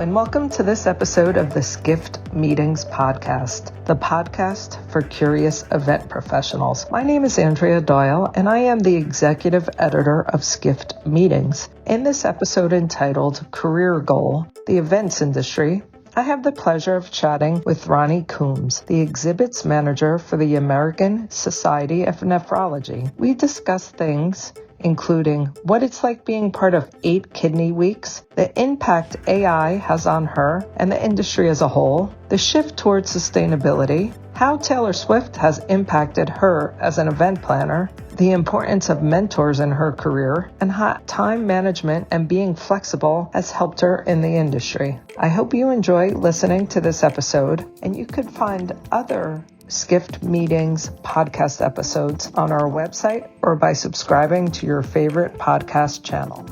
and welcome to this episode of the Skift Meetings podcast, the podcast for curious event professionals. My name is Andrea Doyle, and I am the executive editor of Skift Meetings. In this episode entitled Career Goal, the Events Industry, I have the pleasure of chatting with Ronny Coombs, the exhibits manager for the American Society of Nephrology. We discuss things including what it's like being part of 8 kidney weeks, the impact AI has on her and the industry as a whole, the shift towards sustainability, how Taylor Swift has impacted her as an event planner, the importance of mentors in her career, and how time management and being flexible has helped her in the industry. I hope you enjoy listening to this episode, and you could find other Skift Meetings podcast episodes on our website or by subscribing to your favorite podcast channel.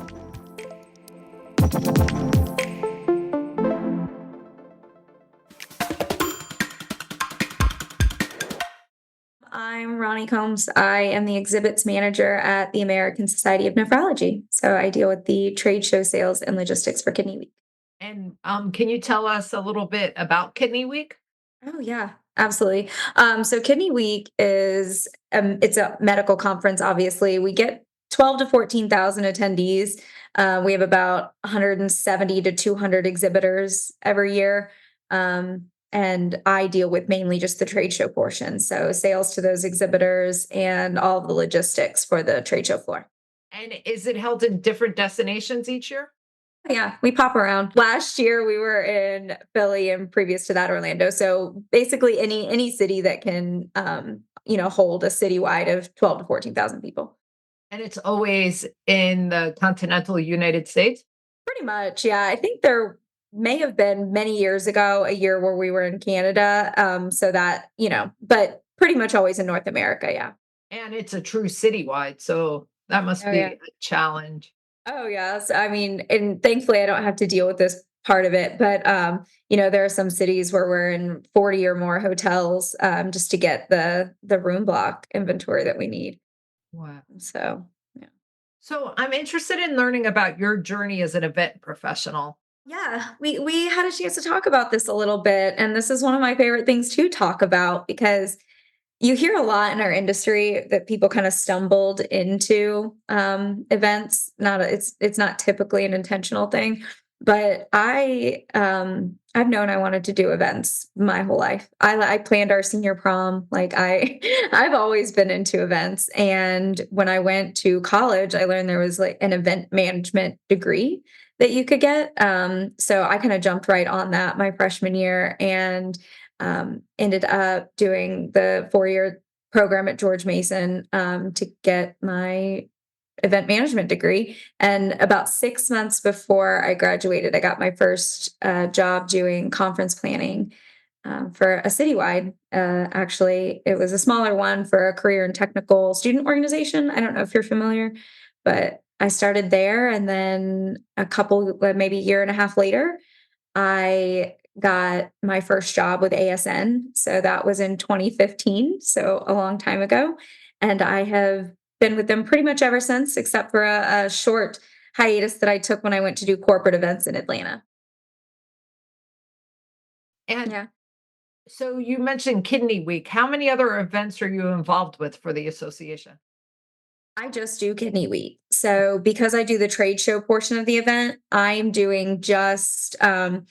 I'm Ronny Coombs. I am the exhibits manager at the American Society of Nephrology. So I deal with the trade show sales and logistics for Kidney Week. And can you tell us a little bit about Kidney Week? Oh yeah, absolutely. So Kidney Week is it's a medical conference. Obviously, we get 12 to 14,000 attendees. We have about 170 to 200 exhibitors every year. And I deal with mainly just the trade show portion. So sales to those exhibitors and all of the logistics for the trade show floor. And is it held in different destinations each year? Yeah, we pop around. Last year we were in Philly and previous to that Orlando. So basically any city that can hold a citywide of 12 to 14,000 people. And it's always in the continental United States? Pretty much, yeah. I think there may have been many years ago a year where we were in Canada. So that, but pretty much always in North America, yeah. And it's a true citywide, so that must be a challenge. Oh, yes. I mean, and thankfully I don't have to deal with this part of it, but there are some cities where we're in 40 or more hotels just to get the room block inventory that we need. Wow. So, yeah. So I'm interested in learning about your journey as an event professional. Yeah, we had a chance to talk about this a little bit, and this is one of my favorite things to talk about because you hear a lot in our industry that people kind of stumbled into events. It's not typically an intentional thing, but I've known I wanted to do events my whole life. I planned our senior prom. I've always been into events, and when I went to college, I learned there was like an event management degree that you could get. So I kind of jumped right on that my freshman year and ended up doing the 4-year program at George Mason to get my event management degree. And about 6 months before I graduated, I got my first job doing conference planning for a citywide. Actually, it was a smaller one for a career and technical student organization. I don't know if you're familiar, but I started there. And then maybe a year and a half later, I got my first job with ASN. So that was in 2015, so a long time ago. And I have been with them pretty much ever since, except for a short hiatus that I took when I went to do corporate events in Atlanta. And yeah. So you mentioned Kidney Week. How many other events are you involved with for the association? I just do Kidney Week. So because I do the trade show portion of the event, I'm doing just the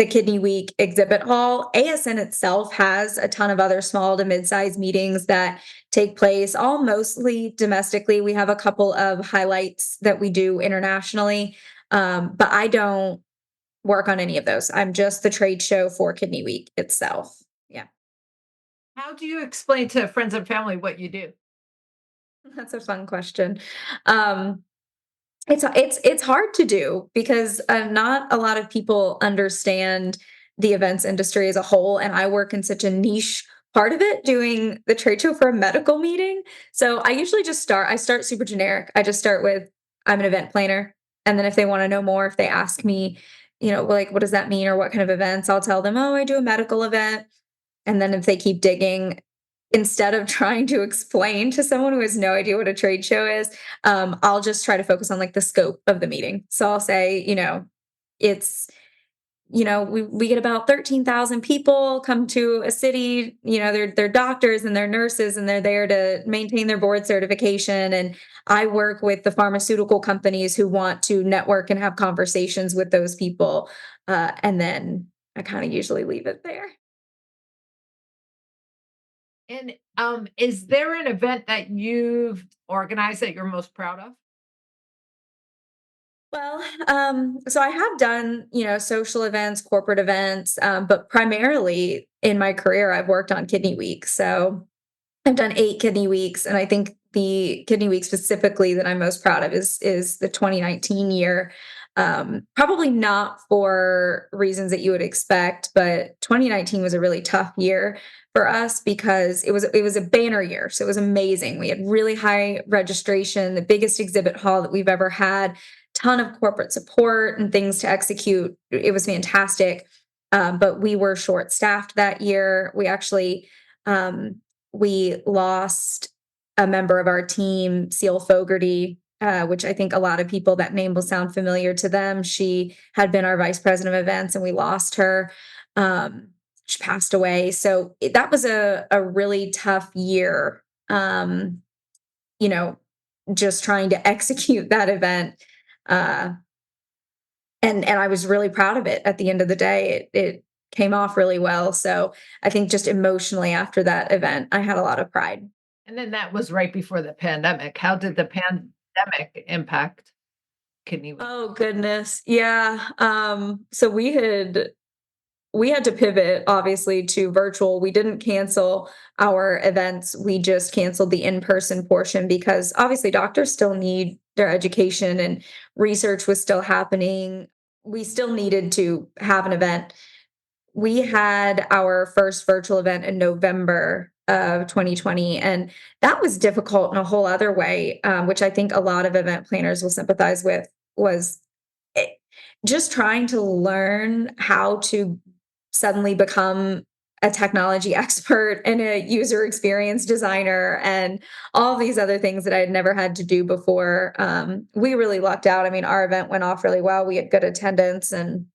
Kidney Week exhibit hall. ASN itself has a ton of other small to mid-sized meetings that take place, all mostly domestically. We have a couple of highlights that we do internationally, but I don't work on any of those. I'm just the trade show for Kidney Week itself. Yeah. How do you explain to friends and family what you do? That's a fun question. It's hard to do because not a lot of people understand the events industry as a whole, and I work in such a niche part of it, doing the trade show for a medical meeting. So I usually I start super generic. I just start with, I'm an event planner, and then if they want to know more, if they ask me, like, what does that mean or what kind of events, I'll tell them, oh, I do a medical event. And then if they keep digging, instead of trying to explain to someone who has no idea what a trade show is, I'll just try to focus on like the scope of the meeting. So I'll say, it's, we get about 13,000 people come to a city, they're doctors and they're nurses and they're there to maintain their board certification. And I work with the pharmaceutical companies who want to network and have conversations with those people. And then I kind of usually leave it there. And is there an event that you've organized that you're most proud of? Well, so I have done, social events, corporate events, but primarily in my career, I've worked on Kidney Week. So I've done 8 Kidney Weeks, and I think the Kidney Week specifically that I'm most proud of is the 2019 year. Probably not for reasons that you would expect, but 2019 was a really tough year for us because it was a banner year. So it was amazing. We had really high registration, the biggest exhibit hall that we've ever had, ton of corporate support and things to execute. It was fantastic. But we were short staffed that year. Um, we lost a member of our team, Seal Fogarty, which I think a lot of people, that name will sound familiar to them. She had been our vice president of events, and we lost her. She passed away. So that was a really tough year. You know, just trying to execute that event. Uh, and I was really proud of it. At the end of the day, it came off really well. So I think just emotionally after that event, I had a lot of pride. And then that was right before the pandemic. How did the pandemic impact Kidney Week? Oh goodness. Yeah. So we had to pivot obviously to virtual. We didn't cancel our events. We just canceled the in-person portion because obviously doctors still need their education and research was still happening. We still needed to have an event. We had our first virtual event in November of 2020, and that was difficult in a whole other way, which I think a lot of event planners will sympathize with, was it, just trying to learn how to suddenly become a technology expert and a user experience designer and all these other things that I had never had to do before. We really lucked out. I mean, our event went off really well. We had good attendance and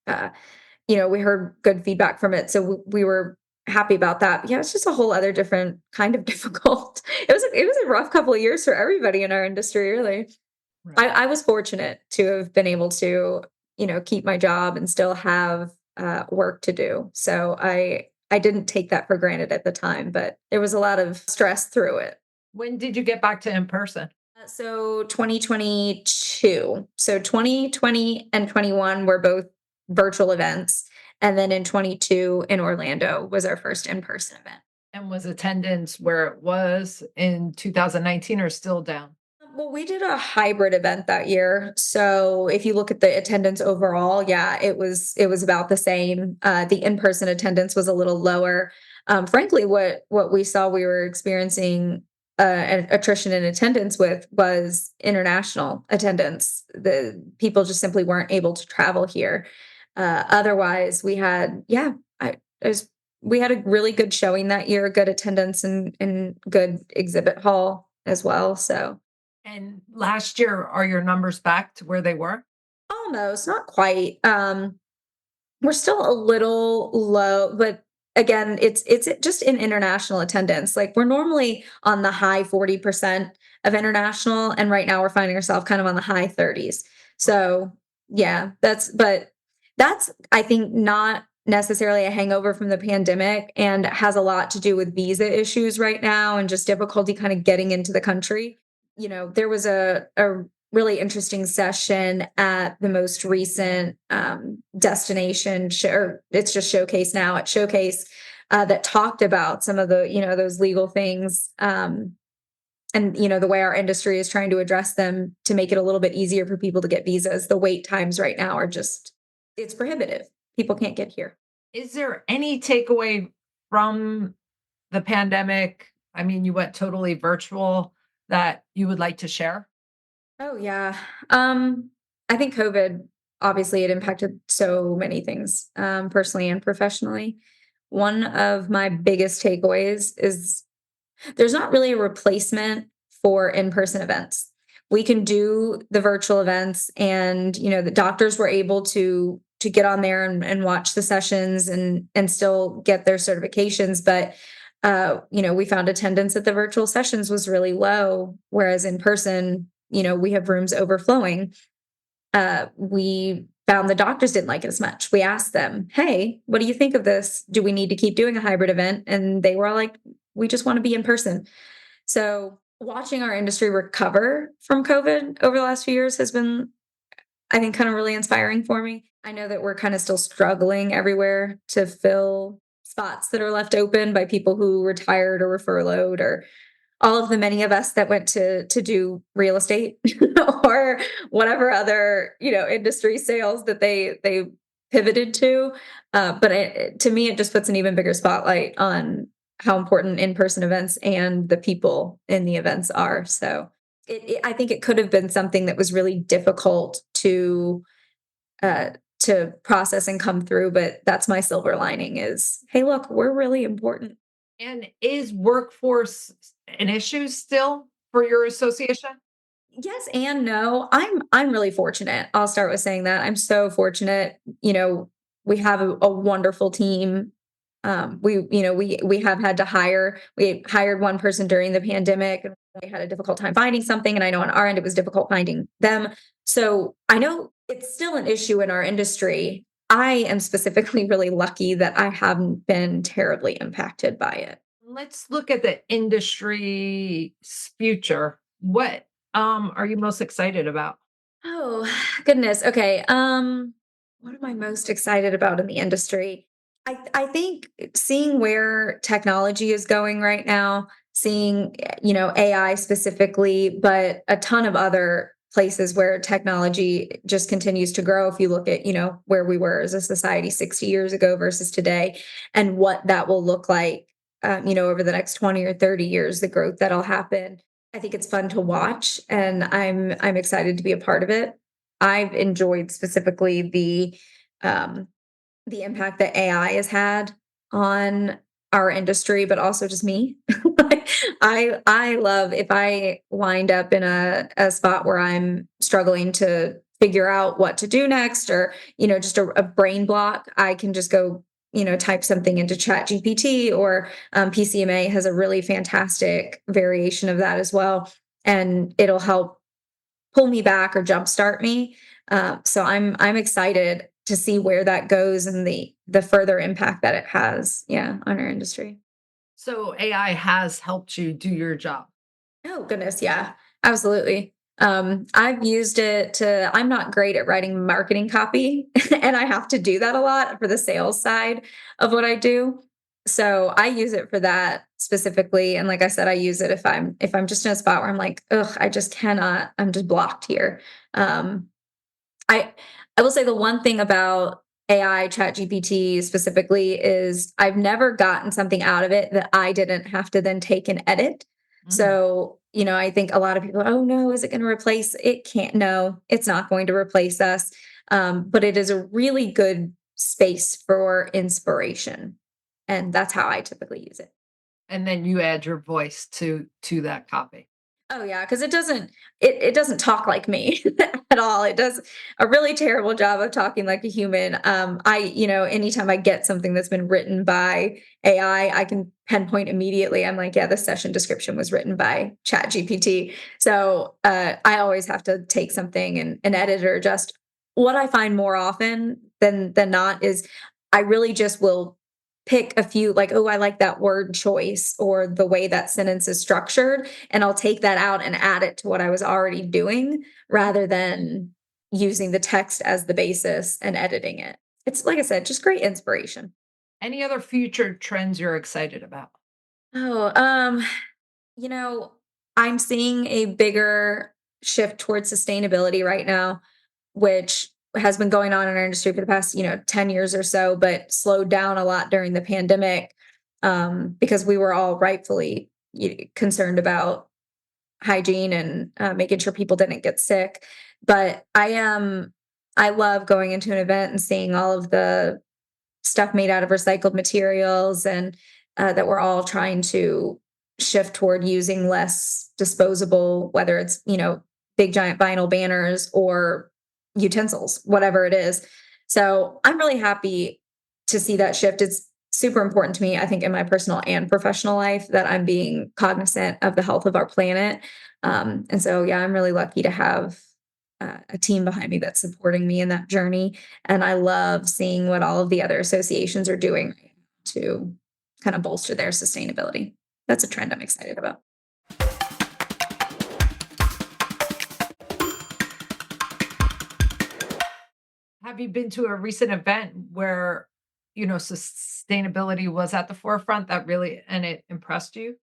uh, we heard good feedback from it. So we were happy about that. Yeah, it's just a whole other different kind of difficult. It was a rough couple of years for everybody in our industry, really. Right. I was fortunate to have been able to, keep my job and still have work to do. So I didn't take that for granted at the time, but there was a lot of stress through it. When did you get back to in person? So 2022. So 2020 and 21 were both virtual events. And then in 22 in Orlando was our first in-person event. And was attendance where it was in 2019 or still down? Well, we did a hybrid event that year. So if you look at the attendance overall, yeah, it was about the same. The in-person attendance was a little lower. Frankly, what we saw we were experiencing an attrition in attendance with was international attendance. The people just simply weren't able to travel here. Otherwise, we had it was, we had a really good showing that year, good attendance and good exhibit hall as well. So And last year, are your numbers back to where they were? almost, not quite. We're still a little low, but again, it's just in international attendance. Like we're normally on the high 40% of international, and right now we're finding ourselves kind of on the high 30s. So yeah, that's I think not necessarily a hangover from the pandemic and has a lot to do with visa issues right now and just difficulty kind of getting into the country. There was a really interesting session at the most recent destination show, or it's just Showcase now at Showcase, that talked about some of the, those legal things. And the way our industry is trying to address them to make it a little bit easier for people to get visas. The wait times right now are just, it's prohibitive. People can't get here. Is there any takeaway from the pandemic? I mean, you went totally virtual that you would like to share? Oh yeah. I think COVID, obviously it impacted so many things, personally and professionally. One of my biggest takeaways is there's not really a replacement for in-person events. we can do the virtual events, and the doctors were able to get on there and watch the sessions and still get their certifications. But we found attendance at the virtual sessions was really low, whereas in person, we have rooms overflowing. We found the doctors didn't like it as much. We asked them, "Hey, what do you think of this? Do we need to keep doing a hybrid event?" And they were all like, "We just want to be in person." So watching our industry recover from COVID over the last few years has been, I think, kind of really inspiring for me. I know that we're kind of still struggling everywhere to fill spots that are left open by people who retired or were furloughed, or all of the many of us that went to do real estate or whatever other industry sales that they pivoted to. But to me, it just puts an even bigger spotlight on how important in-person events and the people in the events are. So I think it could have been something that was really difficult uh, to process and come through. But that's my silver lining: is, hey, look, we're really important. And is workforce an issue still for your association? Yes and no. I'm really fortunate. I'll start with saying that. I'm so fortunate. We have a wonderful team. We have had to hire. We hired one person during the pandemic, and we had a difficult time finding something. And I know on our end it was difficult finding them. So I know it's still an issue in our industry. I am specifically really lucky that I haven't been terribly impacted by it. Let's look at the industry's future. What are you most excited about? Oh, goodness. Okay. What am I most excited about in the industry? I think seeing where technology is going right now, seeing AI specifically, but a ton of other places where technology just continues to grow. If you look at where we were as a society 60 years ago versus today, and what that will look like, over the next 20 or 30 years, the growth that'll happen. I think it's fun to watch, and I'm excited to be a part of it. I've enjoyed specifically the impact that AI has had on our industry, but also just me. Like, I love if I wind up in a spot where I'm struggling to figure out what to do next, or just a brain block, I can just go type something into Chat GPT, or PCMA has a really fantastic variation of that as well, and it'll help pull me back or jumpstart me. So I'm excited to see where that goes, and the further impact that it has, yeah, on our industry. So AI has helped you do your job. Oh goodness, yeah, absolutely. I've used it to. I'm not great at writing marketing copy, and I have to do that a lot for the sales side of what I do. So I use it for that specifically. And like I said, I use it if I'm just in a spot where I'm like, ugh, I just cannot. I'm just blocked here. Um, I I will say the one thing about AI Chat GPT specifically is I've never gotten something out of it that I didn't have to then take and edit. Mm. So, I think a lot of people, oh no, is it going to replace? It can't. No, it's not going to replace us. But it is a really good space for inspiration. And that's how I typically use it. And then you add your voice to that copy. Oh yeah, because it doesn't talk like me at all. It does a really terrible job of talking like a human. Anytime I get something that's been written by AI, I can pinpoint immediately. I'm like, yeah, the session description was written by Chat GPT. So I always have to take something and edit or adjust. What I find more often than not is I really just will pick a few, like, oh, I like that word choice or the way that sentence is structured, and I'll take that out and add it to what I was already doing, rather than using the text as the basis and editing it. It's like I said, just great inspiration. Any other future trends you're excited about? Oh, you know, I'm seeing a bigger shift towards sustainability right now, which has been going on in our industry for the past, 10 years or so, but slowed down a lot during the pandemic, because we were all rightfully concerned about hygiene and making sure people didn't get sick. But I love going into an event and seeing all of the stuff made out of recycled materials, and that we're all trying to shift toward using less disposable, whether it's big giant vinyl banners or utensils, whatever it is. So I'm really happy to see that shift. It's super important to me, I think, in my personal and professional life that I'm being cognizant of the health of our planet. And so, yeah, I'm really lucky to have a team behind me that's supporting me in that journey. And I love seeing what all of the other associations are doing to kind of bolster their sustainability. That's a trend I'm excited about. Have you been to a recent event where, sustainability was at the forefront that really and it impressed you?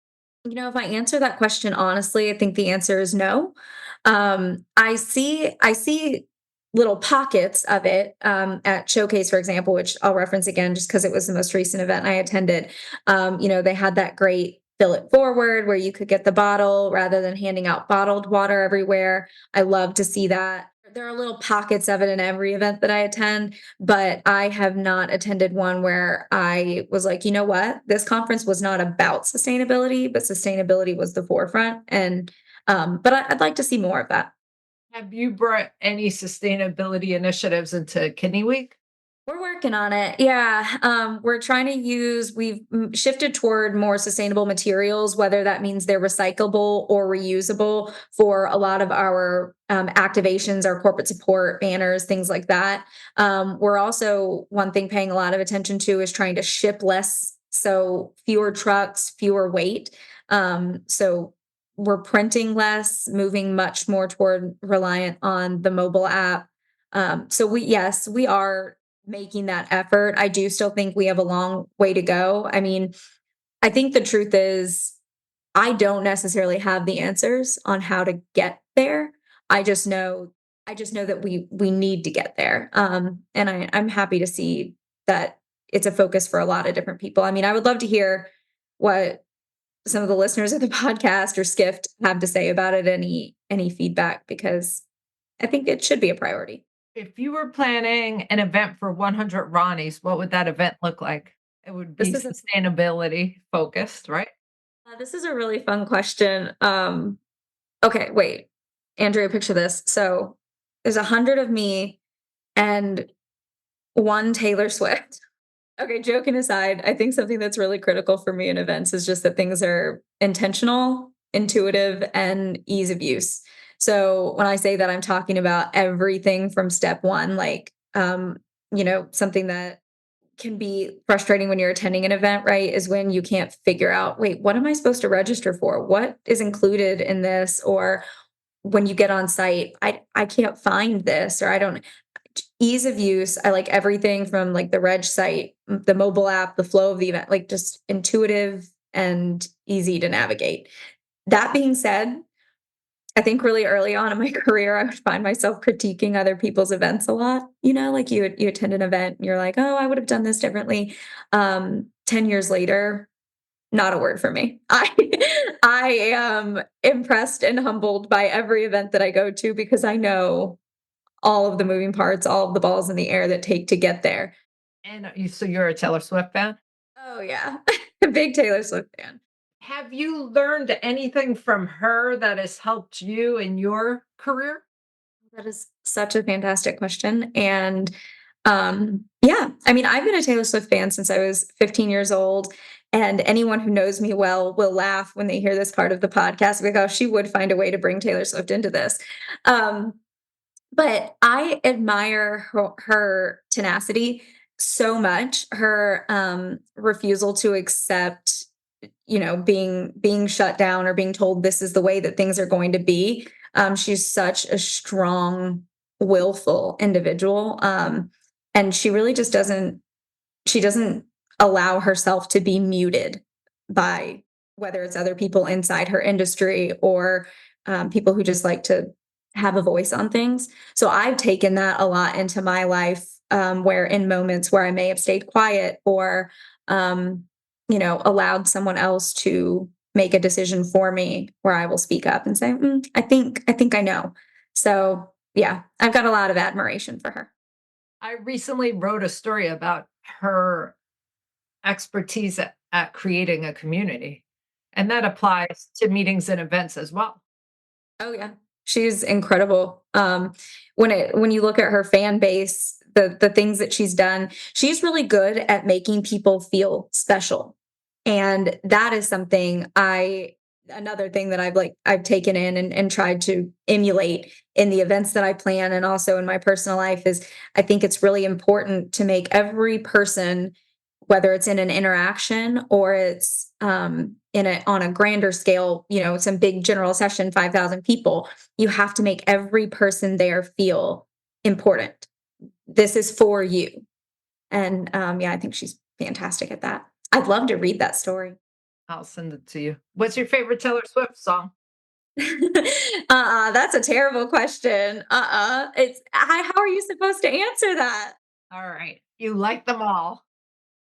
If I answer that question honestly, I think the answer is no. I see little pockets of it at Showcase, for example, which I'll reference again just because it was the most recent event I attended. They had that great fill it forward where you could get the bottle rather than handing out bottled water everywhere. I love to see that. There are little pockets of it in every event that I attend, but I have not attended one where I was like, you know what? This conference was not about sustainability, but sustainability was the forefront. And but I'd like to see more of that. Have you brought any sustainability initiatives into Kidney Week? We're working on it. Yeah. We're trying to we've shifted toward more sustainable materials, whether that means they're recyclable or reusable for a lot of our activations, our corporate support banners, things like that. We're also, one thing paying a lot of attention to is trying to ship less. So fewer trucks, fewer weight. So we're printing less, moving much more toward reliant on the mobile app. Yes, we are making that effort. I do still think we have a long way to go. I mean, I think the truth is I don't necessarily have the answers on how to get there. I just know I just know that we need to get there. And I'm happy to see that it's a focus for a lot of different people. I mean, I would love to hear what some of the listeners of the podcast or Skift have to say about it, any feedback, because I think it should be a priority. If you were planning an event for 100 Ronnies, what would that event look like? It would be This is sustainability focused, right? this is a really fun question. Okay, wait, Andrea, picture this. So there's 100 of me and one Taylor Swift. Okay, joking aside, I think something that's really critical for me in events is just that things are intentional, intuitive, and ease of use. So when I say that, I'm talking about everything from step one, like something that can be frustrating when you're attending an event, right? Is when you can't figure out, wait, what am I supposed to register for? What is included in this? Or when you get on site, I can't find this, or I don't. Ease of use, I like everything from like the reg site, the mobile app, the flow of the event, like just intuitive and easy to navigate. That being said, I think really early on in my career, I would find myself critiquing other people's events a lot. Like you attend an event and you're like, oh, I would have done this differently. 10 years later, not a word for me. I am impressed and humbled by every event that I go to because I know all of the moving parts, all of the balls in the air that take to get there. And so you're a Taylor Swift fan? Oh yeah. A big Taylor Swift fan. Have you learned anything from her that has helped you in your career? That is such a fantastic question. And yeah, I mean, I've been a Taylor Swift fan since I was 15 years old. And anyone who knows me well will laugh when they hear this part of the podcast because she would find a way to bring Taylor Swift into this. Um, But I admire her tenacity so much, her, refusal to accept, being shut down or being told this is the way that things are going to be. She's such a strong, willful individual, and she really just doesn't allow herself to be muted by whether it's other people inside her industry or people who just like to have a voice on things. So I've taken that a lot into my life, where in moments where I may have stayed quiet or, allowed someone else to make a decision for me, where I will speak up and say, I think I know. So yeah, I've got a lot of admiration for her. I recently wrote a story about her expertise at creating a community, and that applies to meetings and events as well. Oh yeah. She's incredible. When you look at her fan base, the things that she's done, she's really good at making people feel special. And that is something I another thing that I've taken in and tried to emulate in the events that I plan and also in my personal life is I think it's really important to make every person, whether it's in an interaction or it's in a on a grander scale, some big general session, 5,000 people, you have to make every person there feel important. This is for you. And yeah, I think she's fantastic at that. I'd love to read that story. I'll send it to you. What's your favorite Taylor Swift song? That's a terrible question. How are you supposed to answer that? All right. You like them all.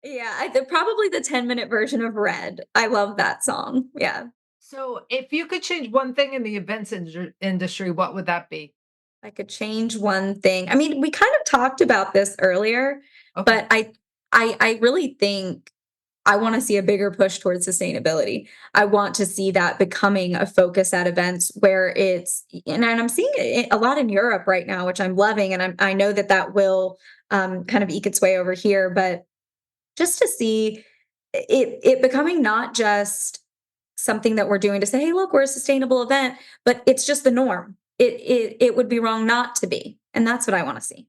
Yeah, probably the 10-minute version of Red. I love that song. Yeah. So, if you could change one thing in the events industry, what would that be? I could change one thing. I mean, we kind of talked about this earlier, Okay. but I really think I want to see a bigger push towards sustainability. I want to see that becoming a focus at events where and I'm seeing it a lot in Europe right now, which I'm loving, and I know that that will kind of eke its way over here, but just to see it becoming not just something that we're doing to say, hey, look, we're a sustainable event, but it's just the norm. It would be wrong not to be, and that's what I want to see.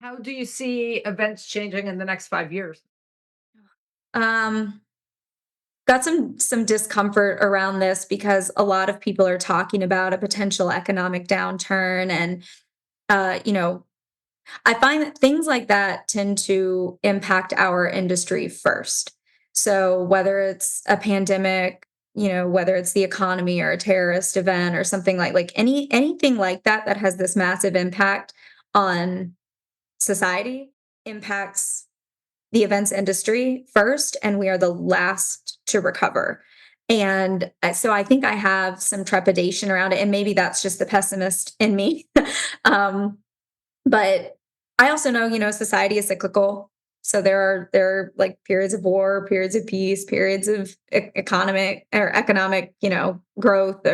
How do you see events changing in the next 5 years? Um, got some discomfort around this because a lot of people are talking about a potential economic downturn, and I find that things like that tend to impact our industry first. So whether it's a pandemic, whether it's the economy or a terrorist event or something like anything like that that has this massive impact on society impacts the events industry first, and we are the last to recover. And so I think I have some trepidation around it, and maybe that's just the pessimist in me. um, but I also know, society is cyclical. So there are like periods of war, periods of peace, periods of economic, growth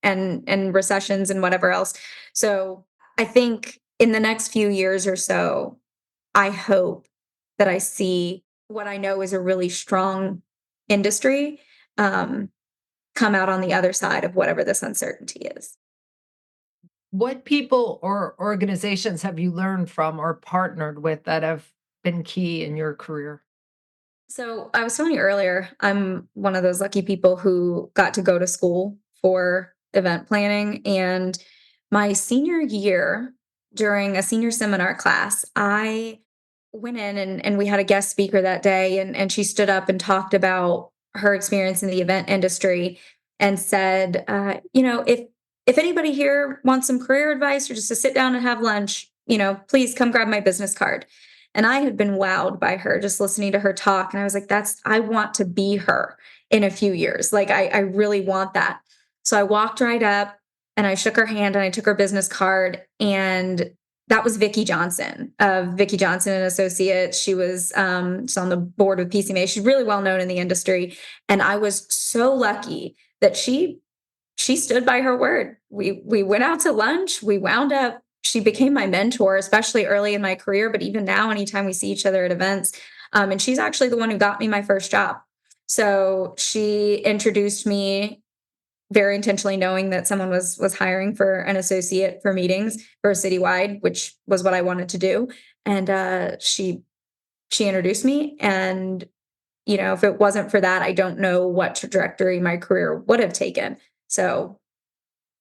and recessions and whatever else. So I think in the next few years or so, I hope that I see what I know is a really strong industry um, come out on the other side of whatever this uncertainty is. What people or organizations have you learned from or partnered with that have been key in your career? So I was telling you earlier, I'm one of those lucky people who got to go to school for event planning. And my senior year, during a senior seminar class, I went in and we had a guest speaker that day, and she stood up and talked about her experience in the event industry and said, if anybody here wants some career advice or just to sit down and have lunch, please come grab my business card. And I had been wowed by her just listening to her talk. And I was like, I want to be her in a few years. Like, I really want that. So I walked right up and I shook her hand and I took her business card. And that was Vicki Johnson of Vicki Johnson and Associates. She's on the board of PCMA. She's really well known in the industry. And I was so lucky that she stood by her word. We went out to lunch. We wound up. She became my mentor, especially early in my career, but even now, anytime we see each other at events, and she's actually the one who got me my first job. So she introduced me very intentionally, knowing that someone was hiring for an associate for meetings for a citywide, which was what I wanted to do. And she introduced me, and if it wasn't for that, I don't know what trajectory my career would have taken. So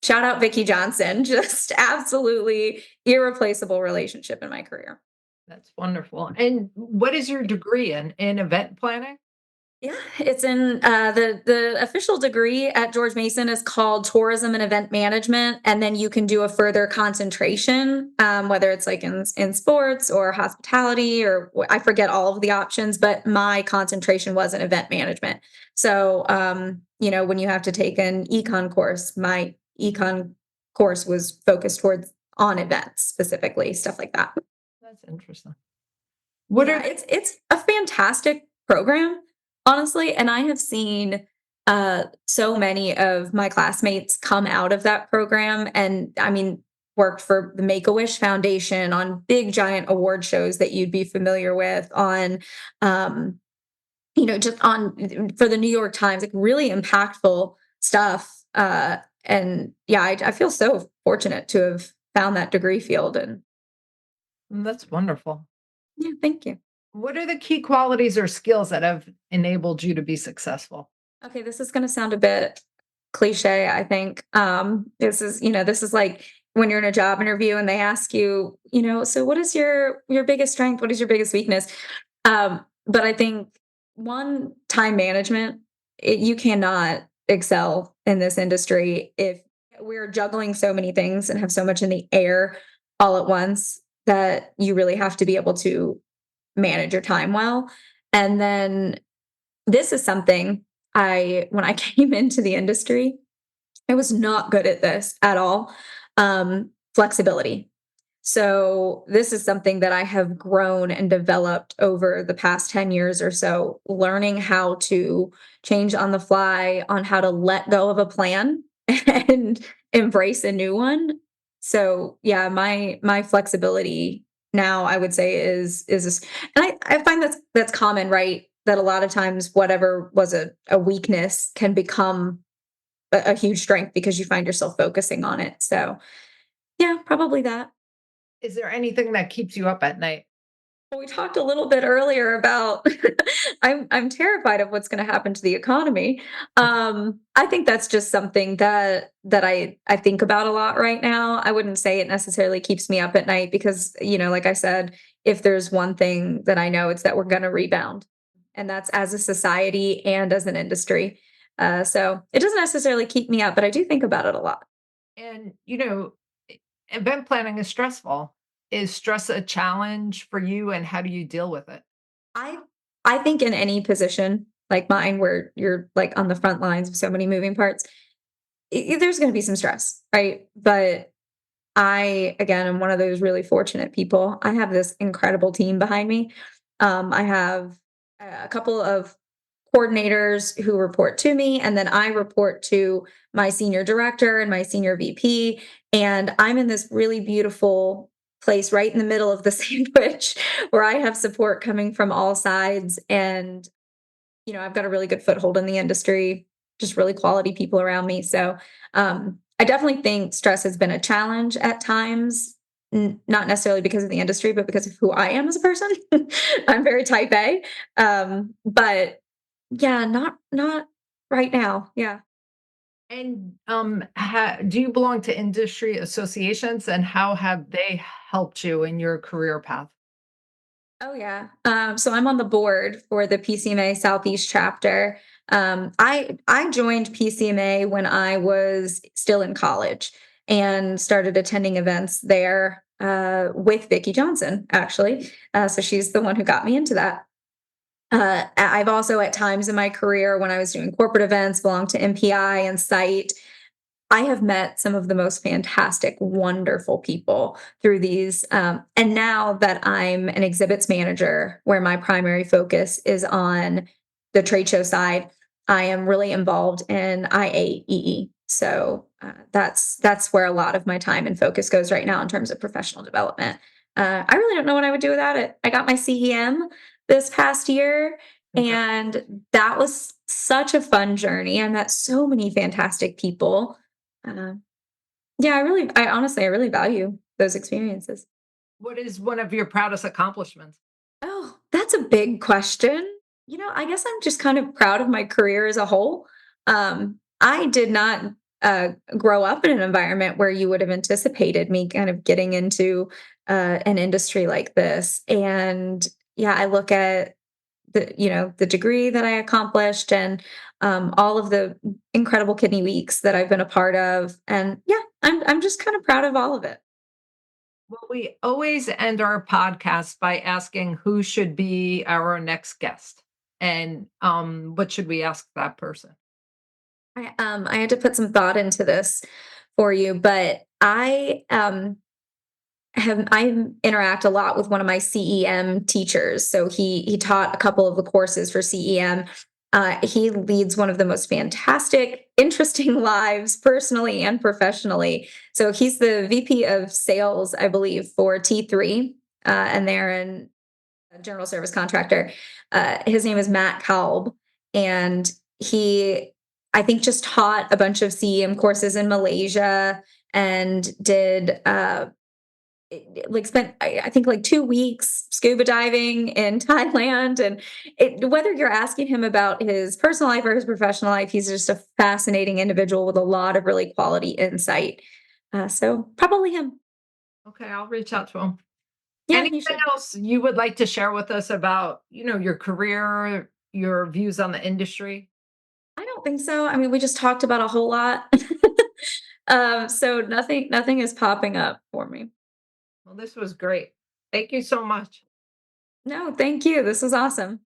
shout out Vicki Johnson, just absolutely irreplaceable relationship in my career. That's wonderful. And what is your degree in event planning? Yeah, it's in the official degree at George Mason is called Tourism and Event Management, and then you can do a further concentration, whether it's like in sports or hospitality or I forget all of the options, but my concentration was in event management. So, when you have to take an econ course, my econ course was focused towards on events specifically, stuff like that. That's interesting. What Yeah, are it's a fantastic program, honestly, and I have seen So many of my classmates come out of that program and I mean, worked for the Make-A-Wish Foundation on big giant award shows that you'd be familiar with on, um, just on for the New York Times, like really impactful stuff. And yeah, I feel so fortunate to have found that degree field. And That's wonderful. yeah, thank you. What are the key qualities or skills that have enabled you to be successful? Okay, this is gonna sound a bit cliche, I think. This is like when you're in a job interview and they ask you, so what is your biggest strength? What is your biggest weakness? But I think one, time management, you cannot excel in this industry if we're juggling so many things and have so much in the air all at once that you really have to be able to manage your time well. And then this is something when I came into the industry, I was not good at this at all. Flexibility. So this is something that I have grown and developed over the past 10 years or so, learning how to change on the fly, on how to let go of a plan and embrace a new one. So yeah, my flexibility now I would say and I find that's common, right? That a lot of times whatever was a weakness can become a huge strength because you find yourself focusing on it. So yeah, probably that. Is there anything that keeps you up at night? Well, we talked a little bit earlier about I'm terrified of what's going to happen to the economy. I think that's just something that I think about a lot right now. I wouldn't say it necessarily keeps me up at night because, like I said, if there's one thing that I know, it's that we're going to rebound, and that's as a society and as an industry. So it doesn't necessarily keep me up, but I do think about it a lot. And, event planning is stressful. Is stress a challenge for you and how do you deal with it? I I think in any position like mine where you're like on the front lines of so many moving parts, there's going to be some stress, right? But I again am one of those really fortunate people. I have this incredible team behind me. I have a couple of coordinators who report to me, and then I report to my senior director and my senior VP. And I'm in this really beautiful place right in the middle of the sandwich where I have support coming from all sides. And, I've got a really good foothold in the industry, just really quality people around me. So I definitely think stress has been a challenge at times. Not necessarily because of the industry, but because of who I am as a person. I'm very type A. But yeah, not right now, yeah. And do you belong to industry associations and how have they helped you in your career path? Oh, yeah. So I'm on the board for the PCMA Southeast chapter. I joined PCMA when I was still in college and started attending events there, with Vicki Johnson, actually. So she's the one who got me into that. I've also, at times in my career, when I was doing corporate events, belonged to MPI and Site. I have met some of the most fantastic, wonderful people through these. And now that I'm an exhibits manager, where my primary focus is on the trade show side, I am really involved in IAEE. So that's where a lot of my time and focus goes right now in terms of professional development. I really don't know what I would do without it. I got my CEM this past year, and that was such a fun journey. I met so many fantastic people. uh, yeah, I really value those experiences. What is one of your proudest accomplishments? Oh, that's a big question. I guess I'm just kind of proud of my career as a whole. I did not grow up in an environment where you would have anticipated me kind of getting into an industry like this. And yeah, I look at the degree that I accomplished and all of the incredible kidney weeks that I've been a part of. And yeah, I'm just kind of proud of all of it. Well, we always end our podcast by asking who should be our next guest. And what should we ask that person? I had to put some thought into this for you, but I interact a lot with one of my CEM teachers. So he taught a couple of the courses for CEM, He leads one of the most fantastic, interesting lives personally and professionally. So he's the VP of sales, I believe, for T3, and they're a general service contractor. His name is Matt Kalb, and he, I think, just taught a bunch of CEM courses in Malaysia and did like spent I think like 2 weeks scuba diving in Thailand, and whether you're asking him about his personal life or his professional life, he's just a fascinating individual with a lot of really quality insight. So probably him. Okay, I'll reach out to him. Yeah, you Anything should. else you would like to share with us about, your career, your views on the industry? I don't think so. I mean, we just talked about a whole lot. So nothing is popping up for me. Well, this was great. Thank you so much. No, thank you. This was awesome.